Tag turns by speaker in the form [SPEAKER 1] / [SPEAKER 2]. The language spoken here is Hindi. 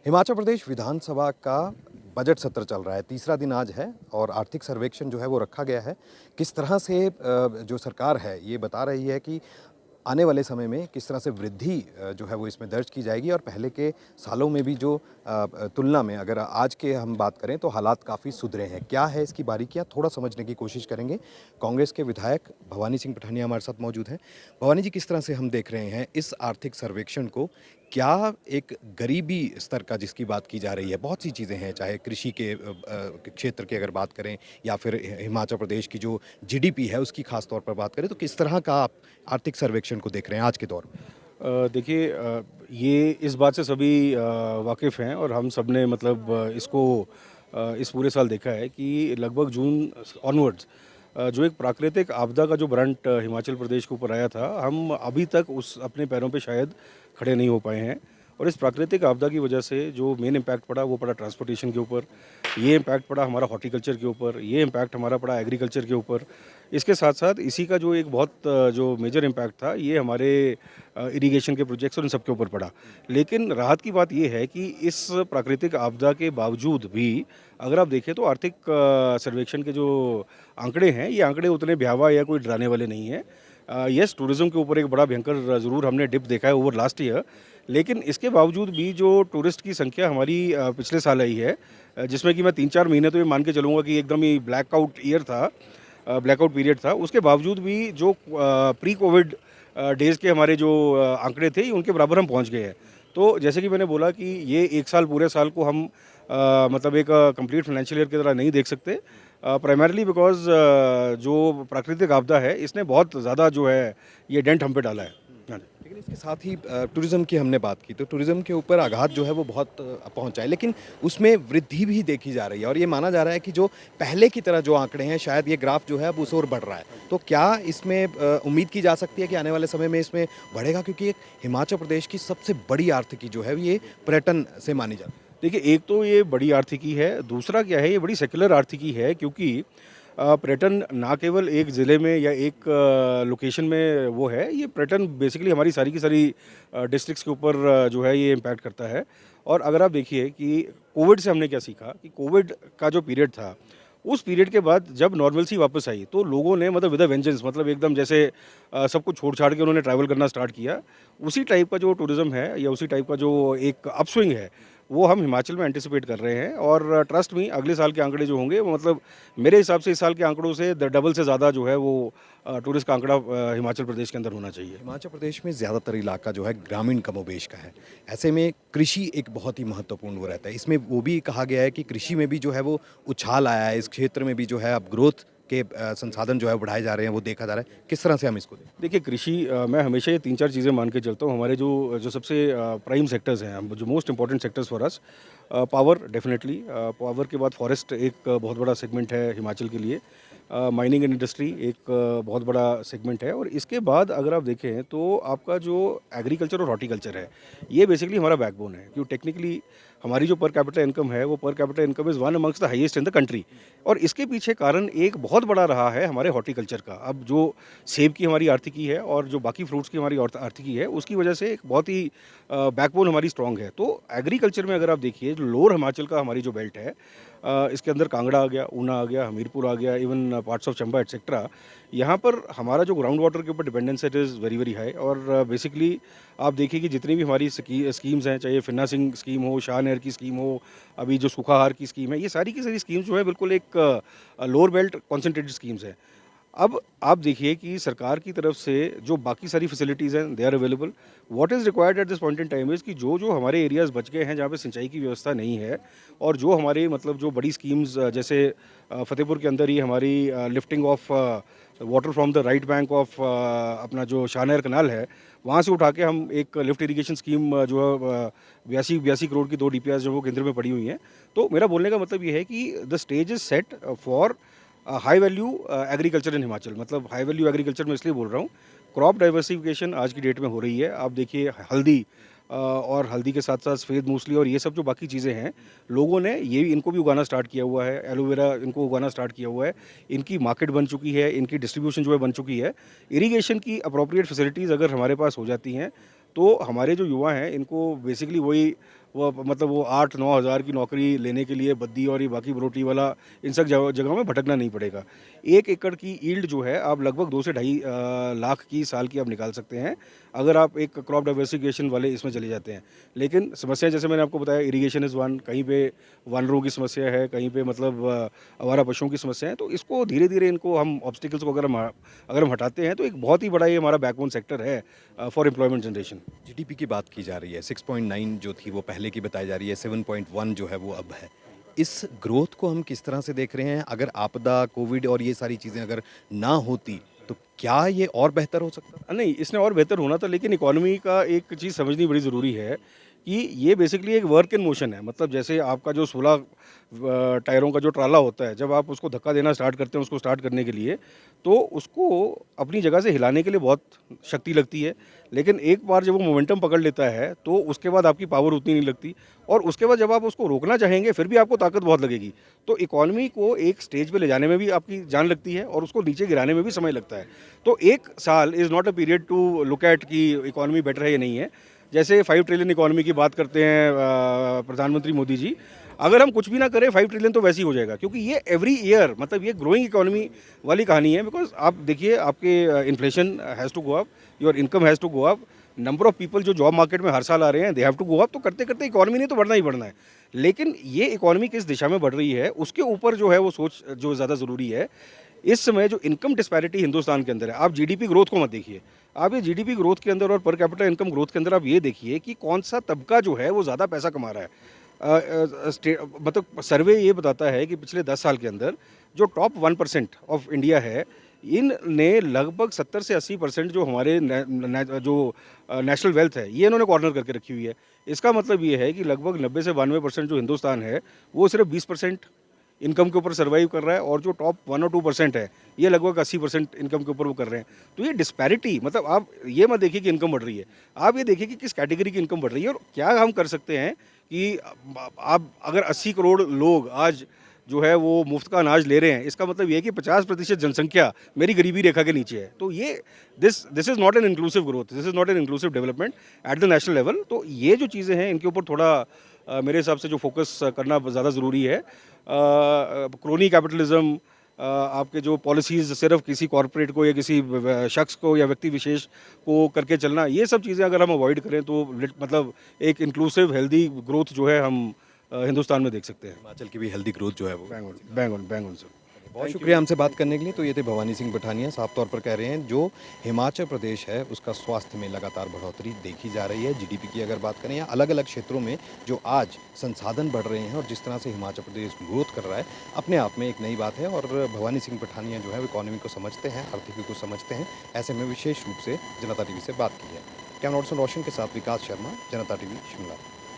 [SPEAKER 1] हिमाचल प्रदेश विधानसभा का बजट सत्र चल रहा है। तीसरा दिन आज है और आर्थिक सर्वेक्षण जो है वो रखा गया है। किस तरह से जो सरकार है ये बता रही है कि आने वाले समय में किस तरह से वृद्धि जो है वो इसमें दर्ज की जाएगी और पहले के सालों में भी जो तुलना में अगर आज के हम बात करें तो हालात काफ़ी सुधरे हैं। क्या है इसकी बारीकियाँ थोड़ा समझने की कोशिश करेंगे। कांग्रेस के विधायक भवानी सिंह पठानिया हमारे साथ मौजूद हैं। भवानी जी, किस तरह से हम देख रहे हैं इस आर्थिक सर्वेक्षण को? क्या एक गरीबी स्तर का जिसकी बात की जा रही है, बहुत सी चीज़ें हैं, चाहे कृषि के क्षेत्र की अगर बात करें या फिर हिमाचल प्रदेश की जो जीडीपी है उसकी खास तौर पर बात करें, तो किस तरह का आप आर्थिक सर्वेक्षण को देख रहे हैं आज के दौर में?
[SPEAKER 2] देखिए, ये इस बात से सभी वाकिफ़ हैं और हम सब ने मतलब इसको इस पूरे साल देखा है कि लगभग जून ऑनवर्ड्स जो एक प्राकृतिक आपदा का जो ब्रंट हिमाचल प्रदेश के ऊपर आया था, हम अभी तक उस अपने पैरों पे शायद खड़े नहीं हो पाए हैं। और इस प्राकृतिक आपदा की वजह से जो मेन इम्पैक्ट पड़ा वो पड़ा ट्रांसपोर्टेशन के ऊपर, ये इम्पैक्ट पड़ा हमारा हॉर्टिकल्चर के ऊपर, ये इम्पैक्ट हमारा पड़ा एग्रीकल्चर के ऊपर। इसके साथ साथ इसी का जो एक बहुत जो मेजर इम्पैक्ट था ये हमारे इरिगेशन के प्रोजेक्ट्स और इन सब के ऊपर पड़ा। लेकिन राहत की बात ये है कि इस प्राकृतिक आपदा के बावजूद भी अगर आप देखें तो आर्थिक सर्वेक्षण के जो आंकड़े हैं, ये आंकड़े उतने भयावह या कोई डराने वाले नहीं हैं। यस, टूरिज़्म के ऊपर एक बड़ा भयंकर ज़रूर हमने डिप देखा है ओवर लास्ट ईयर, लेकिन इसके बावजूद भी जो टूरिस्ट की संख्या हमारी पिछले साल आई है, जिसमें कि मैं 3-4 महीने तो ये मान के चलूँगा कि एकदम ही ब्लैकआउट ईयर था, ब्लैकआउट पीरियड था। उसके बावजूद भी जो प्री कोविड डेज़ के हमारे जो आंकड़े थे, उनके बराबर हम पहुँच गए हैं। तो जैसे कि मैंने बोला कि ये 1 साल पूरे साल को हम मतलब एक कंप्लीट फाइनेंशियल ईयर की तरह नहीं देख सकते, प्राइमरीली बिकॉज़ जो प्राकृतिक आपदा है, इसने बहुत ज़्यादा जो है ये डेंट हम पे डाला है। हाँ जी।
[SPEAKER 1] लेकिन इसके साथ ही टूरिज़्म की हमने बात की, तो टूरिज़्म के ऊपर आघात जो है वो बहुत पहुँचा है, लेकिन उसमें वृद्धि भी देखी जा रही है और ये माना जा रहा है कि जो पहले की तरह जो आंकड़े हैं, शायद ये ग्राफ जो है अब उस ओर बढ़ रहा है। तो क्या इसमें उम्मीद की जा सकती है कि आने वाले समय में इसमें बढ़ेगा? क्योंकि एक हिमाचल प्रदेश की सबसे बड़ी आर्थिकी जो है ये पर्यटन से मानी जाती है।
[SPEAKER 2] देखिए, एक तो ये बड़ी आर्थिकी है, दूसरा क्या है, ये बड़ी सेक्युलर आर्थिकी है क्योंकि पर्यटन ना केवल एक ज़िले में या एक लोकेशन में वो है, ये पर्यटन बेसिकली हमारी सारी की सारी डिस्ट्रिक्ट्स के ऊपर जो है ये इम्पैक्ट करता है। और अगर आप देखिए कि कोविड से हमने क्या सीखा कि कोविड का जो पीरियड था, उस पीरियड के बाद जब नॉर्मलसी वापस आई, तो लोगों ने मतलब विद अ वेंजेंस, मतलब एकदम जैसे सब कुछ छोड़-छाड़ के उन्होंने ट्रैवल करना स्टार्ट किया। उसी टाइप का जो टूरिज़्म है या उसी टाइप का जो एक अपस्विंग है, वो हम हिमाचल में एंटिसिपेट कर रहे हैं। और ट्रस्ट मी, अगले साल के आंकड़े जो होंगे वो मतलब मेरे हिसाब से इस साल के आंकड़ों से डबल से ज़्यादा जो है वो टूरिस्ट का आंकड़ा हिमाचल प्रदेश के अंदर होना चाहिए।
[SPEAKER 1] हिमाचल प्रदेश में ज़्यादातर इलाका जो है ग्रामीण कमोबेश का है। ऐसे में कृषि एक बहुत ही महत्वपूर्ण वो रहता है। इसमें वो भी कहा गया है कि कृषि में भी जो है वो उछाल आया है। इस क्षेत्र में भी जो है अब ग्रोथ के संसाधन जो है बढ़ाए जा रहे हैं, वो देखा जा रहा है। किस तरह से हम इसको देखें?
[SPEAKER 2] देखिए, कृषि मैं हमेशा ये 3-4 चीज़ें मान के चलता हूँ। हमारे जो जो सबसे प्राइम सेक्टर्स हैं, जो most important sectors for us, power definitely, power के बाद फॉरेस्ट एक बहुत बड़ा सेगमेंट है हिमाचल के लिए। माइनिंग एंड इंडस्ट्री एक बहुत बड़ा सेगमेंट है। और इसके बाद अगर आप देखें तो आपका जो एग्रीकल्चर और हॉर्टिकल्चर है, ये बेसिकली हमारा बैकबोन है। क्यों, टेक्निकली हमारी जो पर कैपिटा इनकम है, वो per capita income is one amongst the highest in the country. और इसके पीछे कारण एक बहुत बड़ा रहा है हमारे हॉर्टिकल्चर का। अब जो सेब की हमारी आर्थिकी है और जो बाकी फ्रूट्स की हमारी आर्थिकी है, उसकी वजह से एक बहुत ही बैकबोन हमारी स्ट्रांग है। तो एग्रीकल्चर में अगर आप देखिए, जो लोअर हिमाचल का हमारी जो बेल्ट है, इसके अंदर कांगड़ा आ गया, ऊना आ गया, हमीरपुर आ गया, even parts of Chamba etcetera, यहाँ पर हमारा जो ग्राउंड वाटर के ऊपर डिपेंडेंस है, it is very very high. और बेसिकली आप देखिए कि जितनी भी हमारी स्कीम्स हैं, चाहे फिन्ना सिंह स्कीम हो, शाह नहर की स्कीम हो, अभी जो सूखाहार की स्कीम है, ये सारी की सारी स्कीम्स जो है बिल्कुल एक लोअर बेल्ट कॉन्सेंट्रेटेड स्कीम्स हैं। अब आप देखिए कि सरकार की तरफ से जो बाकी सारी फैसिलिटीज़ हैं, they are available. What is required at this point in time is कि जो जो हमारे एरियाज़ बच गए हैं जहाँ पे सिंचाई की व्यवस्था नहीं है, और जो हमारे मतलब जो बड़ी स्कीम्स जैसे फतेहपुर के अंदर ही हमारी lifting of water from the right bank of अपना जो शाह नहर कनाल है, वहाँ से उठा के हम एक लिफ्ट इरिगेशन स्कीम जो है 82 करोड़ की 2 डीपीआर जो वो केंद्र में पड़ी हुई हैं। तो मेरा बोलने का मतलब ये है कि the stage is set for high value agriculture in Himachal. मतलब हाई वैल्यू एग्रीकल्चर में इसलिए बोल रहा हूँ, क्रॉप डाइवर्सिफिकेशन आज की डेट में हो रही है। आप देखिए हल्दी, और हल्दी के साथ साथ सफ़ेद मूसली और ये सब जो बाकी चीज़ें हैं, लोगों ने ये इनको भी उगाना स्टार्ट किया हुआ है। एलोवेरा इनको उगाना स्टार्ट किया हुआ है। इनकी मार्केट बन चुकी है, इनकी डिस्ट्रीब्यूशन जो है बन चुकी है। इरिगेशन की अप्रोप्रिएट फैसिलिटीज़ अगर हमारे पास हो जाती हैं, तो हमारे जो युवा हैं इनको बेसिकली वही वो मतलब वो 8-9 हज़ार की नौकरी लेने के लिए बद्दी और ये बाकी बरोटी वाला इन सब जगहों में भटकना नहीं पड़ेगा। 1 एकड़ की यील्ड जो है आप लगभग 2 से ढाई लाख की साल की आप निकाल सकते हैं, अगर आप एक क्रॉप डाइवर्सिफिकेशन वाले इसमें चले जाते हैं। लेकिन समस्या जैसे मैंने आपको बताया, इरिगेशन इज़ वन, कहीं पे वानरों की समस्या है, कहीं पे मतलब आवारा पशुओं की समस्या है, तो इसको धीरे-धीरे इनको हम ऑब्स्टिकल्स को अगर हम हटाते हैं तो एक बहुत ही बड़ा ये हमारा बैकबोन सेक्टर है फॉर एम्प्लॉयमेंट जनरेशन।
[SPEAKER 1] जीडीपी की बात की जा रही है, 6.9 जो थी वो पहले की बताई जा रही है, 7.1 जो है वो अब है। इस ग्रोथ को हम किस तरह से देख रहे हैं? अगर आपदा, कोविड और ये सारी चीज़ें अगर ना होती, तो क्या ये और बेहतर हो सकता?
[SPEAKER 2] नहीं, इसने और बेहतर होना था, लेकिन इकोनॉमी का एक चीज़ समझनी बड़ी ज़रूरी है कि ये बेसिकली एक वर्क इन मोशन है। मतलब जैसे आपका जो 16 टायरों का जो ट्राला होता है, जब आप उसको धक्का देना स्टार्ट करते हैं उसको स्टार्ट करने के लिए, तो उसको अपनी जगह से हिलाने के लिए बहुत शक्ति लगती है। लेकिन एक बार जब वो मोमेंटम पकड़ लेता है, तो उसके बाद आपकी पावर उतनी नहीं लगती, और उसके बाद जब आप उसको रोकना चाहेंगे, फिर भी आपको ताकत बहुत लगेगी। तो इकोनॉमी को एक स्टेज पे ले जाने में भी आपकी जान लगती है और उसको नीचे गिराने में भी समय लगता है। तो 1 साल is not a period to look at कि इकोनॉमी बेटर है या नहीं है। जैसे 5 ट्रिलियन इकोनॉमी की बात करते हैं प्रधानमंत्री मोदी जी, अगर हम कुछ भी ना करें 5 ट्रिलियन तो वैसे ही हो जाएगा, क्योंकि ये एवरी ईयर मतलब ये ग्रोइंग इकोनॉमी वाली कहानी है। बिकॉज आप देखिए, आपके inflation has to go up, your income has to go up, number of people जो जॉब मार्केट में हर साल आ रहे हैं, they have to go up. तो करते करते इकोनॉमी ने तो बढ़ना ही बढ़ना है। लेकिन ये इकोनॉमी किस दिशा में बढ़ रही है, उसके ऊपर जो है वो सोच जो ज़्यादा ज़रूरी है। इस समय जो इनकम डिस्पैरिटी हिंदुस्तान के अंदर है, आप जीडीपी ग्रोथ को मत देखिए, आप ये जीडीपी ग्रोथ के अंदर और पर कैपिटा इनकम ग्रोथ के अंदर आप ये देखिए कि कौन सा तबका जो है वो ज़्यादा पैसा कमा रहा है। मतलब सर्वे ये बताता है कि पिछले 10 साल के अंदर जो टॉप 1% ऑफ इंडिया है, इनने लगभग 70 से 80% जो हमारे जो नेशनल वेल्थ है, ये इन्होंने कॉर्नर करके रखी हुई है। इसका मतलब ये है कि लगभग 90 से 92% जो हिंदुस्तान है, वो सिर्फ 20% इनकम के ऊपर सर्वाइव कर रहा है, और जो टॉप 1 और 2% है, ये लगभग 80% इनकम के ऊपर वो कर रहे हैं। तो ये डिस्पैरिटी, मतलब आप ये मत देखिए कि इनकम बढ़ रही है, आप ये देखिए कि किस कैटेगरी की इनकम बढ़ रही है और क्या हम कर सकते हैं कि आप अगर 80 करोड़ लोग आज जो है वो मुफ्त का अनाज ले रहे हैं, इसका मतलब ये है कि 50% जनसंख्या मेरी गरीबी रेखा के नीचे है। तो ये this is not an inclusive growth, this is not an inclusive development at the national level. तो ये जो चीज़ें हैं, इनके ऊपर थोड़ा मेरे हिसाब से जो फोकस करना ज़्यादा ज़रूरी है। क्रोनी कैपिटलिज्म, आपके जो पॉलिसीज़ सिर्फ किसी कॉरपोरेट को या किसी शख्स को या व्यक्ति विशेष को करके चलना, ये सब चीज़ें अगर हम अवॉइड करें तो मतलब एक इंक्लूसिव हेल्दी ग्रोथ जो है हम हिंदुस्तान में देख सकते हैं।
[SPEAKER 1] हिमाचल की भी हेल्दी ग्रोथ जो है वो।
[SPEAKER 2] Bang on sir.
[SPEAKER 1] बहुत शुक्रिया हमसे बात करने के लिए। तो ये थे भवानी सिंह पठानिया, साफ तौर पर कह रहे हैं जो हिमाचल प्रदेश है उसका स्वास्थ्य में लगातार बढ़ोतरी देखी जा रही है। जीडीपी की अगर बात करें या अलग अलग क्षेत्रों में जो आज संसाधन बढ़ रहे हैं और जिस तरह से हिमाचल प्रदेश ग्रोथ कर रहा है, अपने आप में एक नई बात है। और भवानी सिंह पठानिया जो है वो इकोनॉमी को समझते हैं, आर्थिकी को समझते हैं। ऐसे में विशेष रूप से जनता टीवी से बात की है। कैमरा पर्सन रोशन के साथ विकास शर्मा, जनता टीवी शिमला।